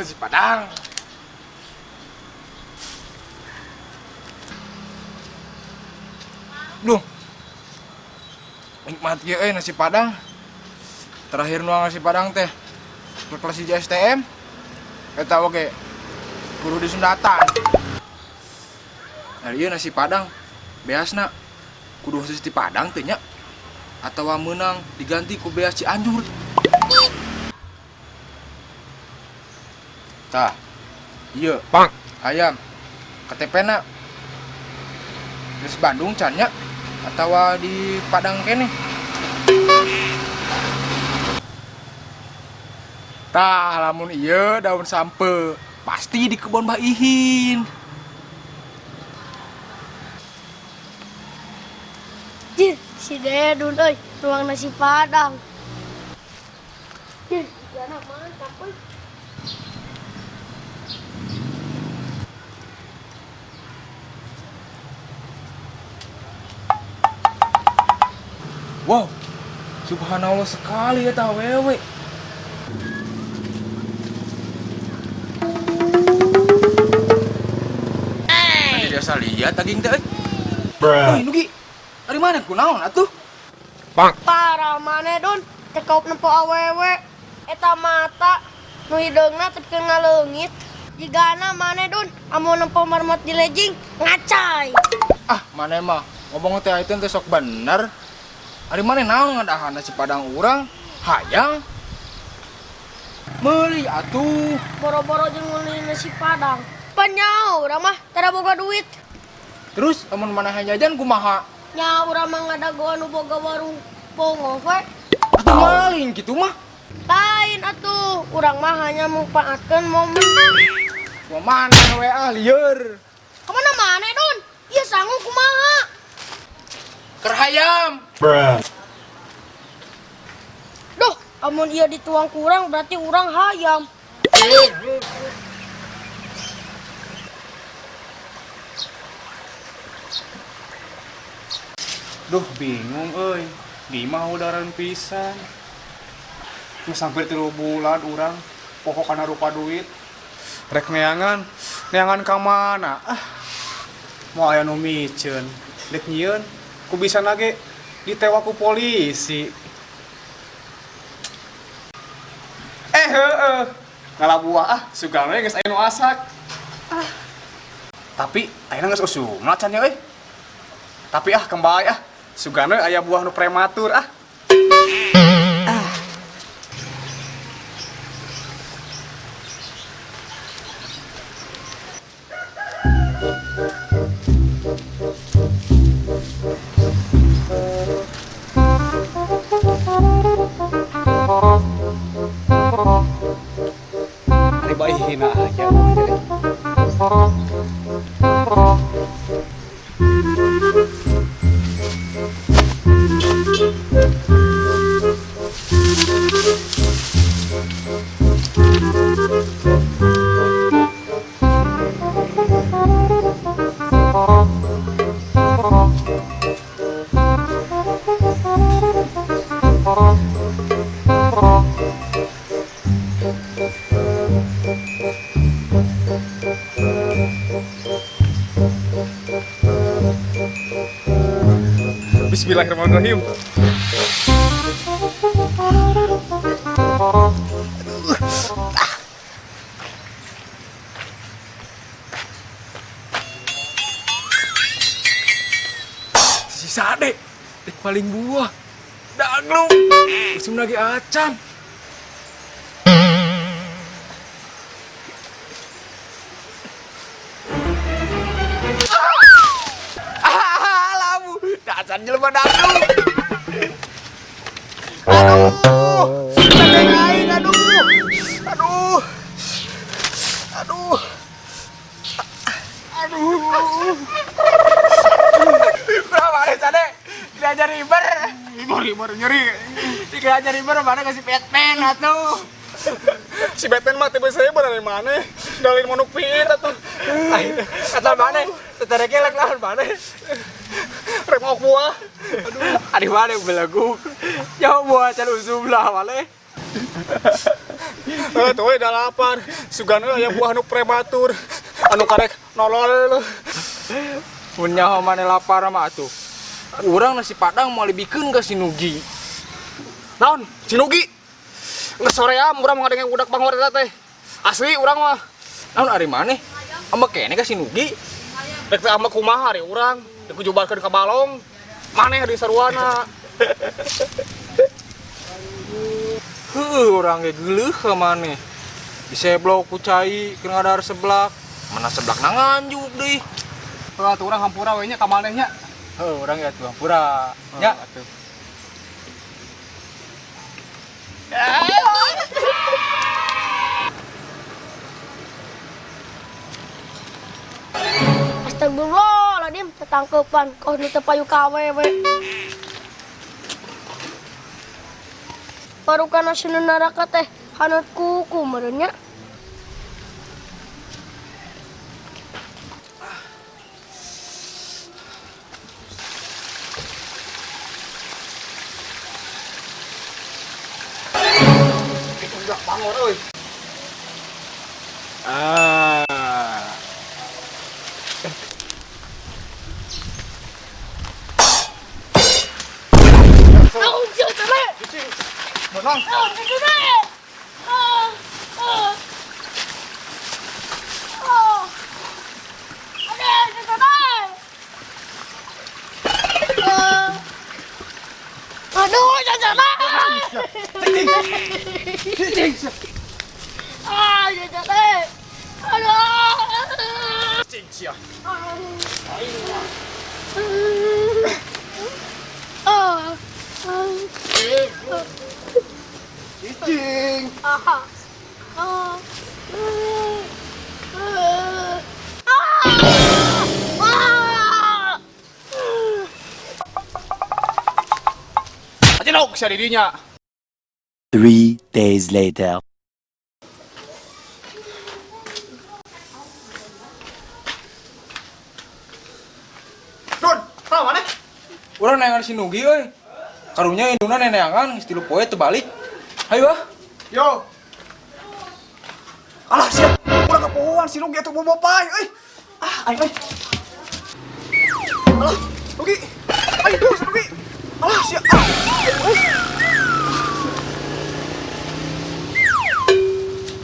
Si Padang. Duh. Nikmat ya nasi Padang. Terakhir nuang nasi Padang teh. Kelas di STM. Eta oge. Guru di Sundatan. Nah, ieu nasi Padang. Beasna kudu khusus di Padang teh nya. Atawa meunang diganti ku beas Cianjur. Tah, iya, Bang. Ayam, KTP-na di Bandung cannya atau di Padang kene? Tah, lamun iya daun sampe pasti di kebun Mbah Ihin. Jir, si Dedun euy, ruang nasi Padang. Jir, jana mantap euy. Wow, subhanallah sekali ya tah wewe. Tadi biasa lihat daging teh. Euy, Nugi. Dari mana kunaon atuh? Bang. Parah maneh Dun, cekaup nempo awewe. Eta mata nu hideungna tepikeun ngaleungit. Jigana maneh Dun, amun nempo marmot di lejing ngacai. Ah, maneh mah ngomong teh ayeuna teh sok bener. Ari maneh naon ngadahan nasi Padang urang? Hayang. Meuli atuh. Boro-boro jeung meuli nasi Padang. Panyau urang mah tara boga duit. Terus amun maneh jajan kumaha? Nya urang mah ngadagoan nu boga warung pongo we. Atuh maling kitu mah. Lain atuh, urang mah hanya manfaatkeun momen. Kumaha maneh we lieur. Kemana maneh Dun? Ieu sangu kumaha? Keur hayam. Duh, amun ieu dituang kurang berarti urang hayam. Duh, bingung euy. Di mah udaran pisan. Geus hampir 3 bulan urang pokok kana rupa duit. Rek neangan ka mana? Ah. Mau aya nu miceun. Dek nyieun ku bisa nage ditewa ku polisi. Heueuh. Ngalabuah ah, sugan we geus aya nu asak. Ah. Tapi ayeuna geus usumna can euy. Tapi ah kembali ah. Sugan we aya buah nu prematur ah. Ari bae hina aja. Bismillahirrahmanirrahim. Si Sade, dek paling buah. Daglung. Usum lagi acan. Acan jelema daglung. Aduh. Sadeng aing aduh. Aduh. Aduh. Aduh. Berapa ada Sade? Diajar riber. Riber nyeri. Diajar riber mana kasih Batman atuh. Si Beten mah tiba saya dari mana? Dari manuk piit atuh. Kata mana? Tetare kelek lawan mana? Rek mau buah. Adi mana belagu? Jauh buat can usum lah wale. Tuh udah lapar. Sugana aya buah anu prematur. Anu karek nolol. Punya mana lapar mah atuh. Urang nasi padang mau lebihkeun ka si Nugi. Naon? Cinugi. Geus soream urang ngadenge budak bangor eta teh. Asli urang mah. Naon ari maneh? Amba kene ka si Nugi. Rek teh ama kumaha ari urang. Dikujubarkeun ka balong. Maneh di saruana. Urang ge geuleuh ka maneh. Diseblok ku cai keur ngadar seblak. Mana seblak nanganjuk deui. Tuh urang hampura we nya ka manehnya. Urang ya tuh pura. Ya atuh. Astagfirullahaladzim, tetangkepan kau nu teu payu ka awewe. Baru kana sinu neraka teh hanut kuku meureun nya. Budak bangor euy. Aun sia teh. Menang. Aun sia teh. Ade sia teh. Aduh, sia teh. Sia teh. Aduh. Cing sia. Cing. Aja nok sia di dinya. 3 days later. Don, tah mana? Urang neangan si Nugi euy. Karunya indungna neneangan geus 3 poe teu balik. Hayu ah. Yo. Alah sia, urang kapohoan si Nugi atuh bobo pai euy. Aing euy. Alah, Nugi. Ayo si Nugi. Alah sia. Aing euy.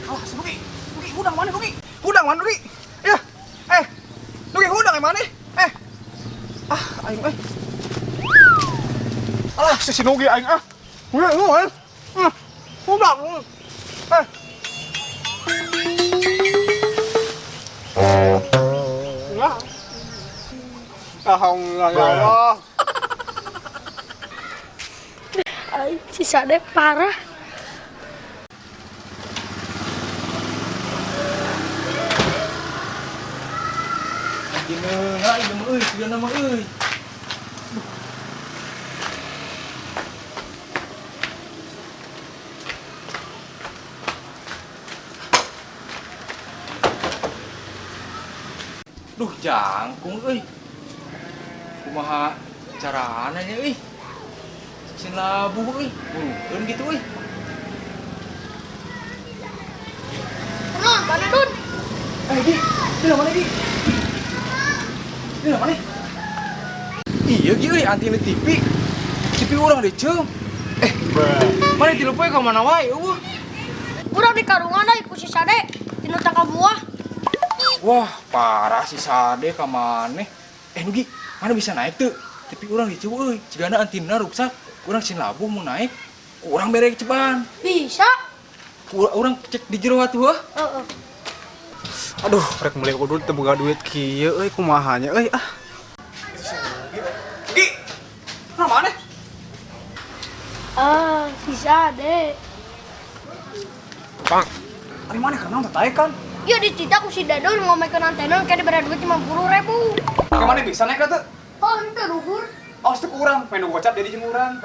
Alah si Nugi. Nugi hudang mana Nugi? Hudang mana Nugi? Ya. Nugi hudang yang mana? Aing euy. Alah si Nugi aing ah. Nguy. Hudang. Ya. Alhamdulillah ya Allah. Ay, si Sade parah. Gini, hai nama euy, sudah nama euy. Duh, jangkung euy. Kumaha carana nya euy? Sin labu euy. Burukeun gitu euy. Mana Dun? Di mana di? Di mana? Iya gi euy, antena TV. TV urang deh, Ceum. Mana ti poe ka mana wae eueuh. Urang di karungan euy ku si Sade dinu tangka buah. Wah, parah si Sade ka maneh. Nugi, mana bisa naik tuh? Tapi urang di Ceum euy, cigana antena rusak. Urang sin labu mau naik. Urang bere ceban. Bisa? Urang cek di jero atuh heuh. Heeh. Aduh, rek meuli udut teu boga duit kieu euy kumaha nya euy ah. Gi. Ka mana? Si Sade. Bang. Ari mana karena teh taekan? Iya dicita ku si Dadon ngomekeun antena kayak dibere duit 50.000. Ka mana bisa naik teh? Oh, ente luhur. Oh, itu kurang. Main gocap jadi jemuran.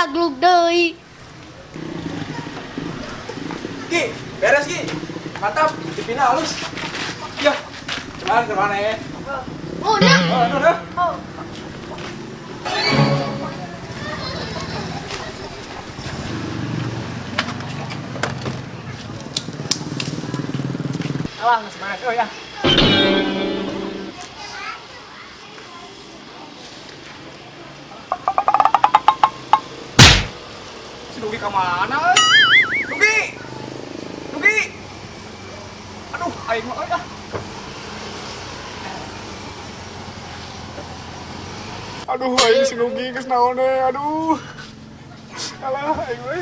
laglug deui. Ki, beres Ki. Mantap, tipina halus. Ya, cuman kemana ya? Oh, nya. Udah. Oh. Alang, semangat. Oh ya. Si Dugi kemana? Dugi! Dugi! Aduh, aing mah ah. Aduh, aing si Dugi geus naon deh, aduh. Alah, aing we.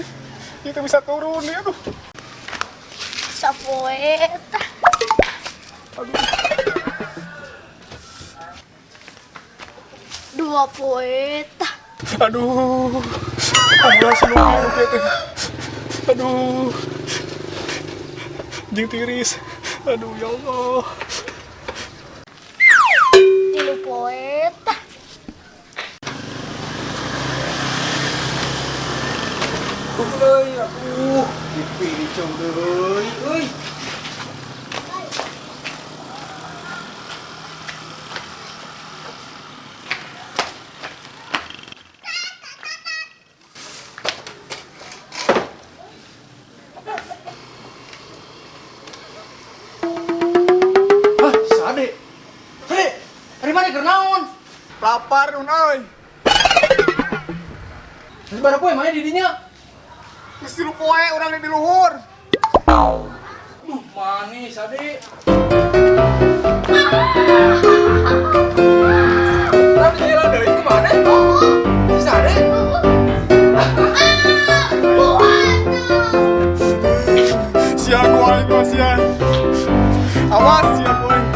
Kita bisa turun nih, aduh. Sapoe tah. Aduh. Dua poe tah. Aduh. Aduh, si Dugi teh. Aduh. Jeung tiris. Aduh, ya Allah. Tilu poe tah. Euy, atuh. Dipilih cung deui, euy. Hah, Sade. Sade, dari mana keur naon? Lapar nun euy. Dari mana poe main di dinya? Geus 3 poe urang di luhur. Duh, manis, Sade. Tapi jalan deui kemana? Si Sade? Sial ku aing mah sial. Awas sial ku aing.